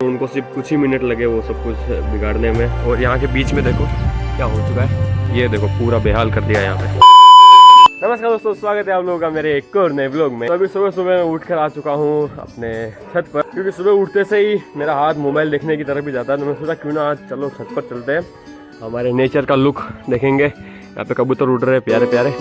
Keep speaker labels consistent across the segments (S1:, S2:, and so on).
S1: उनको सिर्फ कुछ ही मिनट लगे वो सब कुछ बिगाड़ने में। और यहाँ के बीच में देखो क्या हो चुका है, ये देखो पूरा बेहाल कर दिया यहाँ पे। नमस्कार दोस्तों, स्वागत है आप लोगों का मेरे एक और नए व्लॉग में। तो अभी सुबह सुबह उठ कर आ चुका हूँ अपने छत पर, क्योंकि सुबह उठते से ही मेरा हाथ मोबाइल देखने की तरफ भी जाता है। तो मैं सोचा क्यों ना आज चलो छत पर चलते हैं, हमारे नेचर का लुक देखेंगे। यहाँ पे कबूतर उड़ रहे हैं प्यारे प्यारे।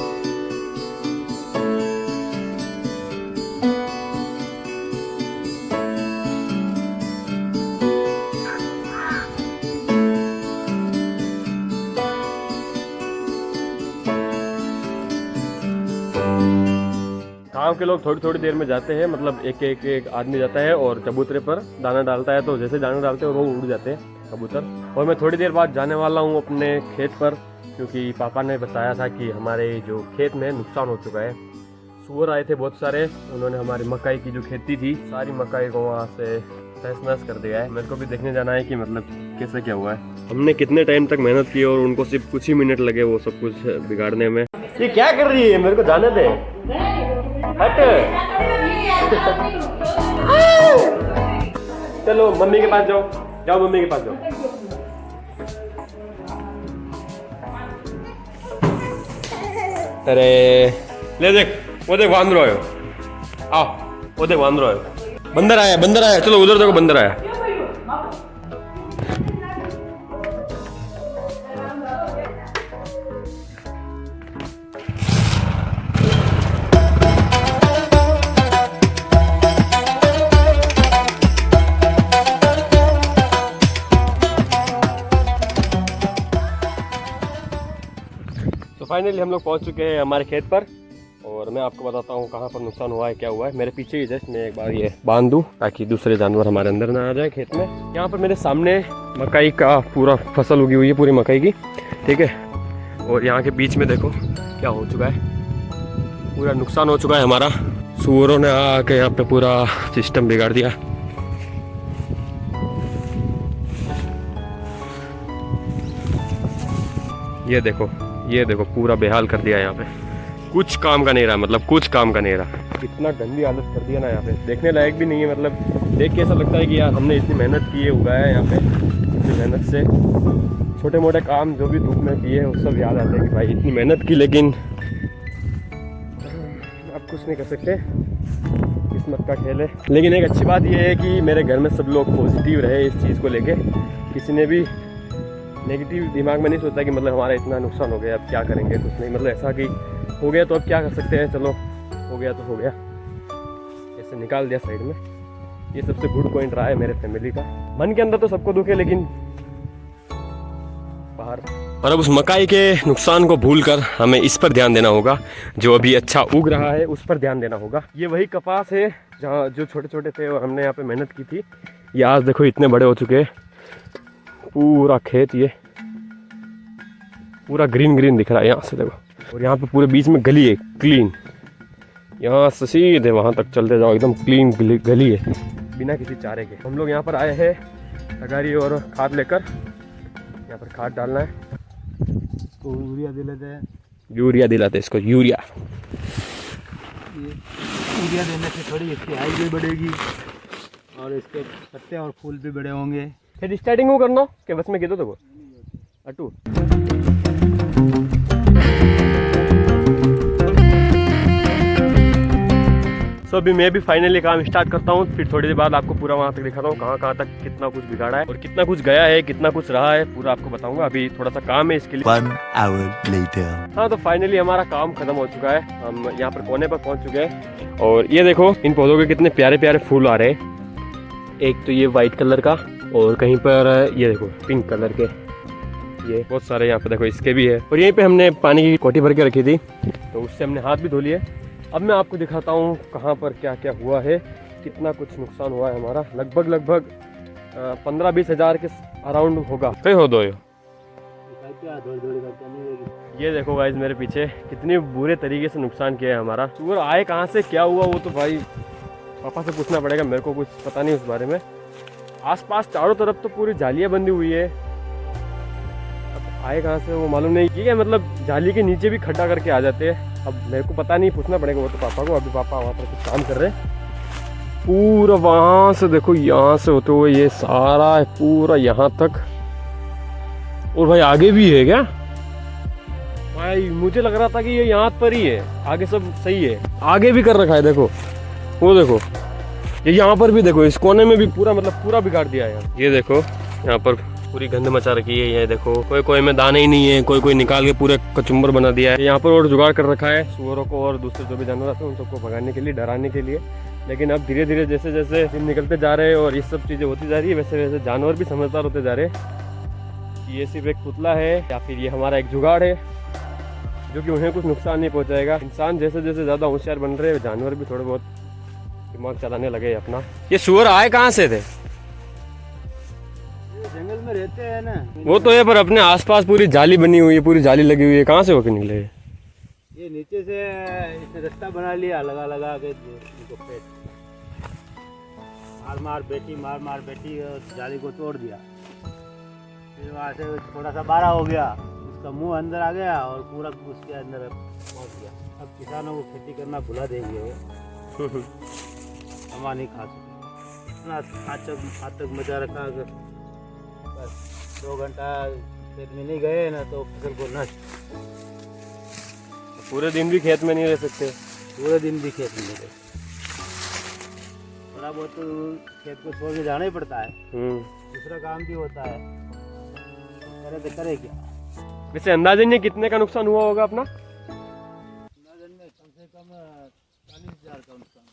S1: गाँव के लोग थोड़ी थोड़ी देर में जाते हैं, मतलब एक आदमी जाता है और चबूतरे पर दाना डालता है। तो जैसे दाना डालते हैं वो उड़ जाते हैं कबूतर। और मैं थोड़ी देर बाद जाने वाला हूँ अपने खेत पर, क्योंकि पापा ने बताया था कि हमारे जो खेत में नुकसान हो चुका है। सूअर आए थे बहुत सारे, उन्होंने हमारी मकई की जो खेती थी सारी मकई को वहाँ से तहस नहस कर दिया है। मेरे को भी देखने जाना है कि मतलब कैसे क्या हुआ है। हमने कितने टाइम तक मेहनत की और उनको सिर्फ कुछ ही मिनट लगे वो सब कुछ बिगाड़ने में। ये क्या कर रही है, मेरे को जाने दे। हट चलो मम्मी के पास जाओ, जाओ मम्मी के पास जाओ। अरे ले देख, वो देख वांदरो आयो। आओ वो देख वांदरो आयो। बंदर आया, बंदर आया। चलो उधर देखो बंदर आया। तो फाइनली हम लोग पहुंच चुके हैं हमारे खेत पर, और मैं आपको बताता हूँ कहाँ पर नुकसान हुआ है, क्या हुआ है। मेरे पीछे ही जस्ट मैं एक बार ये बांध दूँ ताकि दूसरे जानवर हमारे अंदर ना आ जाए खेत में। यहाँ पर मेरे सामने मकई का पूरा फसल उगी हुई है, पूरी मकई की, ठीक है। और यहाँ के बीच में देखो क्या हो चुका है, पूरा नुकसान हो चुका है हमारा। सूअरों ने आके यहाँ पे पूरा सिस्टम बिगाड़ दिया। ये देखो पूरा बेहाल कर दिया यहाँ पे, कुछ काम का नहीं रहा, मतलब कुछ काम का नहीं रहा। इतना गंदी हालत कर दिया ना यहाँ पे, देखने लायक भी नहीं है। मतलब देख के ऐसा लगता है कि यार हमने इतनी मेहनत की है, उगाया है यहाँ पे इतनी मेहनत से। छोटे मोटे काम जो भी धूप में किए हैं वो सब याद आते हैं कि भाई इतनी मेहनत की, लेकिन आप कुछ नहीं कर सकते, किस्मत का खेल है। लेकिन एक अच्छी बात यह है कि मेरे घर में सब लोग पॉजिटिव रहे इस चीज़ को लेके। किसी ने भी नेगेटिव दिमाग में नहीं सोचा कि मतलब हमारा इतना नुकसान हो गया, अब क्या करेंगे, कुछ नहीं। मतलब ऐसा कि हो गया तो अब क्या कर सकते हैं, चलो हो गया तो हो गया, ऐसे निकाल दिया साइड में। ये सबसे गुड पॉइंट रहा है मेरे फैमिली का। मन के अंदर तो सबको दुख है, लेकिन बाहर। और अब उस मकई के नुकसान को भूलकर हमें इस पर ध्यान देना होगा, जो अभी अच्छा उग रहा है उस पर ध्यान देना होगा। ये वही कपास है जहाँ जो छोटे छोटे थे और हमने यहाँ पे मेहनत की थी। ये आज देखो इतने बड़े हो चुके हैं, पूरा खेत ये पूरा ग्रीन ग्रीन दिख रहा है यहाँ से देखो। और यहाँ पे पूरे बीच में गली है क्लीन, यहाँ से सीधे वहाँ तक चलते जाओ, एकदम क्लीन गली है बिना किसी चारे के। हम लोग यहाँ पर आए हैं तगारी और खाद लेकर, यहाँ पर खाद डालना है।
S2: तो यूरिया दिलाते हैं,
S1: यूरिया दिलाते हैं इसको, यूरिया
S2: देने से थोड़ी इसकी हाइट भी बढ़ेगी और इसके पत्ते और फूल भी बड़े होंगे।
S1: फिर स्टार्टिंग वो करना कि बस में गिदो तो अटू। सो अभी मैं भी फाइनली काम स्टार्ट करता हूँ, फिर थोड़ी देर बाद आपको पूरा वहाँ तक दिखाता हूँ कहाँ तक कितना कुछ बिगाड़ा है और कितना कुछ गया है, कितना कुछ रहा है, पूरा आपको बताऊंगा। अभी थोड़ा सा काम है इसके लिए।
S3: 1 hour later.
S1: हाँ, तो फाइनली हमारा काम खत्म हो चुका है, हम यहाँ पर कोने पर पहुँच चुके हैं। और ये देखो इन पौधों के कितने प्यारे प्यारे फूल आ रहे हैं। एक तो ये वाइट कलर का, और कहीं पर ये देखो पिंक कलर के, ये बहुत सारे यहाँ पे देखो इसके भी है। और यहीं पे हमने पानी की कोटी भर के रखी थी, तो उससे हमने हाथ भी धो लिए। अब मैं आपको दिखाता हूँ कहाँ पर क्या क्या हुआ है, कितना कुछ नुकसान हुआ है हमारा। लगभग 15-20 हज़ार के अराउंड होगा। कहीं हो दो ये देखो गाइस मेरे पीछे कितने बुरे तरीके से नुकसान किया है हमारा। सूअर आए कहाँ से, क्या हुआ, वो तो भाई पापा से पूछना पड़ेगा, मेरे को कुछ पता नहीं उस बारे में। आसपास चारों तरफ तो पूरी जालियाँ बंधी हुई है, अब आए कहाँ से वो मालूम नहीं। ठीक है, मतलब जाली के नीचे भी खड्डा करके आ जाते हैं। अब मेरे को पता नहीं, पूछना पड़ेगा वो तो पापा को। अभी पापा वहाँ पर कुछ काम कर रहे हैं, पूरा वहां से देखो, यहाँ से होते हुए ये सारा है पूरा यहाँ तक। और भाई आगे भी है क्या? भाई मुझे लग रहा था कि ये यहाँ पर ही है, आगे सब सही है। आगे भी कर रखा है देखो, वो देखो ये यहाँ पर भी देखो, इस कोने में भी पूरा मतलब पूरा बिगाड़ दिया है। ये देखो यहाँ पर पूरी गंद मचा रखी है। ये देखो कोई कोई में दाने ही नहीं है, कोई कोई निकाल के पूरे कचुम्बर बना दिया है। यहाँ पर और जुगाड़ कर रखा है सुअरों को और दूसरे जो भी जानवर आते हैं उन सबको भगाने के लिए, डराने के लिए। लेकिन अब धीरे धीरे जैसे जैसे दिन निकलते जा रहे हैं और ये सब चीज़ें होती जा रही है, वैसे वैसे जानवर भी समझदार होते जा रहे हैं कि ये सिर्फ एक पुतला है या फिर ये हमारा एक जुगाड़ है जो कि उन्हें कुछ नुकसान नहीं पहुंचाएगा। इंसान जैसे जैसे ज़्यादा होशियार बन रहे हैं, जानवर भी थोड़े बहुत दिमाग चलाने लगे अपना। ये सुअर आए कहाँ से थे?
S2: जंगल में रहते हैं ना।
S1: वो तो है, पर अपने आसपास पूरी जाली बनी हुई है, पूरी जाली लगी हुई है, कहाँ से होके निकले?
S2: ये नीचे से इसने रास्ता बना लिया, लगा लगा के इनको पेट मार मार बेटी और जाली को तोड़ दिया। फिर वहाँ से थोड़ा सा बारा हो गया, उसका मुंह अंदर आ गया और पूरा उसके अंदर पहुँच गया। अब किसानों को खेती करना भुला देंगे वो। हमा नहीं खा सकते, इतना आतंक मचा रखा। अगर बस 2 घंटा खेत में नहीं गए ना तो फसल को नष्ट।
S1: पूरे दिन भी खेत में नहीं रह सकते।
S2: पूरे दिन भी खेत में नहीं रह सकते। थोड़ा बहुत तो खेत को छोड़ के जाना ही पड़ता है, दूसरा काम भी होता है, करे तो करे क्या।
S1: वैसे अंदाजन ये कितने का नुकसान हुआ होगा अपना?
S2: अंदाजन में कम से कम 40,000 का नुकसान।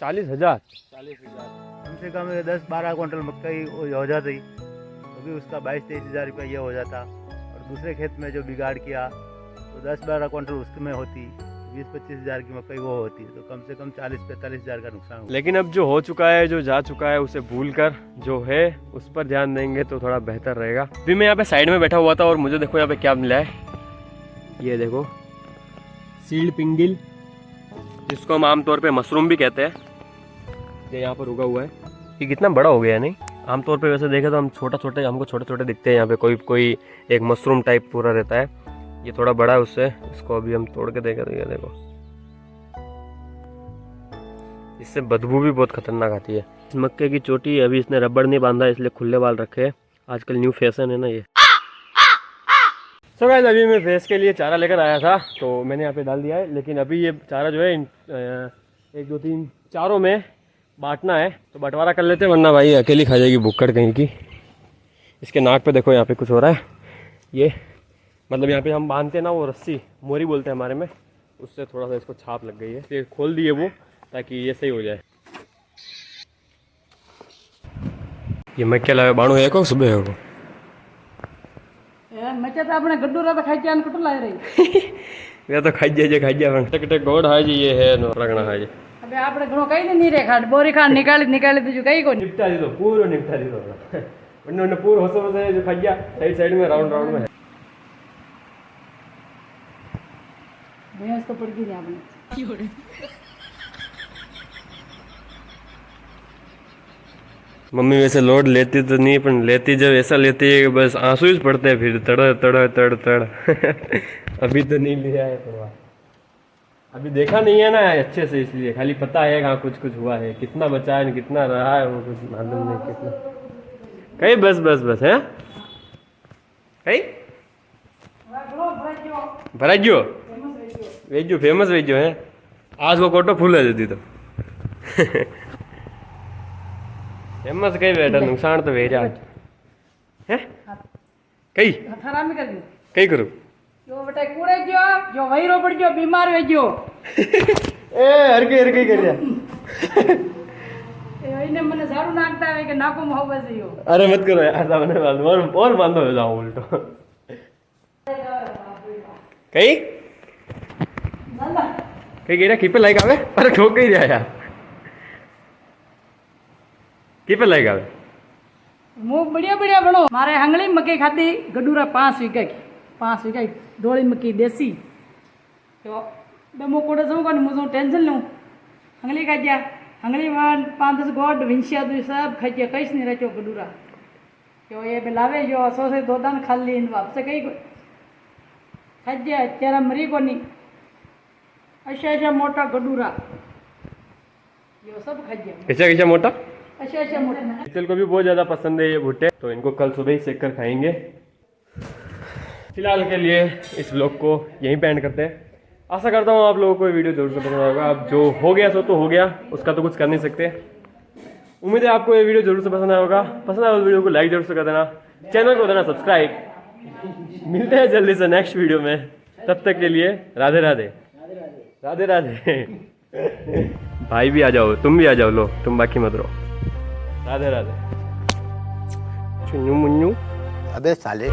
S1: 40,000?
S2: 40,000 कम से कम 10-12 क्विंटल मकई हो जाती, तो भी उसका 22-23 रुपया ये हो जाता। और दूसरे खेत में जो बिगाड़ किया तो 10-12 क्विंटल उसमें होती, 20-25 हज़ार की मकई वो होती, तो कम से कम 40-45 हज़ार का नुकसान हुआ।
S1: लेकिन अब जो हो चुका है, जो जा चुका है, उसे भूलकर जो है उस पर ध्यान देंगे तो थोड़ा बेहतर रहेगा। अभी मैं यहाँ पे साइड में बैठा हुआ था और मुझे देखो यहाँ पे क्या मिला है। ये देखो सील्ड पिंगिल, जिसको हम आमतौर पे मशरूम भी कहते हैं, ये यहाँ पर उगा हुआ है। ये कितना बड़ा हो गया नहीं? आमतौर पे वैसे देखे तो हम हमको छोटे छोटे दिखते हैं। यहाँ पे कोई कोई एक मशरूम टाइप पूरा रहता है, ये थोड़ा बड़ा है उससे। इसको अभी हम तोड़ के देखें तो ये देखो, इससे बदबू भी बहुत खतरनाक आती है। इस मक्के की चोटी अभी इसने रबड़ नहीं बांधा, इसलिए खुले बाल रखे। आजकल न्यू फैशन है ना ये। सो गाइस, अभी मैं भैंस के लिए चारा लेकर आया था तो मैंने यहाँ पे डाल दिया है। लेकिन अभी ये चारा जो है 1 2 3 चारों में बांटना है, तो बंटवारा कर लेते हैं, वरना भाई अकेली खा जाएगी भुक्कड़ कहीं की। इसके नाक पे देखो यहाँ पे कुछ हो रहा है। ये मतलब यहाँ पे हम बांधते हैं ना, वो रस्सी मोरी बोलते हैं हमारे में, उससे थोड़ा सा इसको छाप लग गई है। फिर खोल दिए वो, ताकि ये सही हो जाए। ये मैं क्या लाया बाणु है को सुबह है को
S3: मचे तो अपने गड्डू रा तो खाई जान कटू लाई रही।
S1: वे तो खाई जा पण टक गोड़ हाजी ये है नो रगना हाजी।
S3: अबे आपने घणो कई नहीं रे खाट बोरी खान निकाली तुझे कई को
S1: निपटा दी तो पूरो निपटा दी तो वन्ने पूरो होसो से जो खाई जा साइड में राउंड में है।
S3: भैंस तो पड़ गई आपने।
S1: मम्मी वैसे लोड लेती तो नहीं, पर लेती जब ऐसा लेती है कि बस आंसू ही पड़ते हैं, फिर तड़ तड़ तड़ तड़। अभी तो नहीं लिया है थोड़ा, अभी देखा नहीं है ना अच्छे से, इसलिए खाली पता है हाँ कुछ कुछ हुआ है, कितना बचा है कितना रहा है वो कुछ मालूम नहीं। कितना कहीं बस बस बस है कहीं भराइयो वेजो फेमस वेजो है। आज वो कोटो फूल है दी तो फेमस कहीं बैठा, नुकसान तो भेजा है कई
S3: हरामी कर दी
S1: कई करूँ
S3: जो बेटा कूड़े जो वही रो पड़ जो बीमार हो जो
S1: ए हर कई कर दिया।
S3: એને મને સારું નાખતા આવે કે નાકો માં હોવે છે
S1: अरे मत करो यार, सामने और बांधो हो जाओ उल्टो कई कई गिरा की पे लाइक आवे। अरे ठोक गई दिया यार, की पे लाइक आवे।
S3: मु बढ़िया बढ़िया बनो मारे हंगली मकई खाती गडूरा 5 वीघा की 5 वीघा धोળી मकई देसी तो दमो कोड़े सो कोनी मुझे टेंशन लो हंगली खा गया हंगली वन 5-10 गोड विंशिया तो सब खा गया कहीं नहीं रचो गडूरा तो ये बेलावे जो 100 से 2 दान खा ली वापस कहीं खा गया तेरा मरी कोनी अच्छा अच्छा मोटा गडूरा ये सब खा गया
S1: कैसा कैसा मोटा।
S3: अच्छा अच्छा मोटा
S1: शीतल को भी बहुत ज़्यादा पसंद है ये भुट्टे, तो इनको कल सुबह ही सेक कर खाएंगे। फिलहाल के लिए इस व्लॉग को यहीं पे एंड करते हैं। आशा करता हूँ आप लोगों को ये वीडियो जरूर से पसंद आएगा। अब जो हो गया सो तो हो गया, उसका तो कुछ कर नहीं सकते। उम्मीद है आपको ये वीडियो जरूर से पसंद आया होगा। पसंद आया तो वीडियो को लाइक जरूर से कर देना, चैनल को देना सब्सक्राइब। मिलते हैं जल्दी से नेक्स्ट वीडियो में, तब तक के लिए राधे राधे राधे राधे। भाई भी आ जाओ, तुम भी आ जाओ, लो तुम बाकी मत रहो। राधे राधे। चुन्नू मुन्नू।
S2: अबे साले।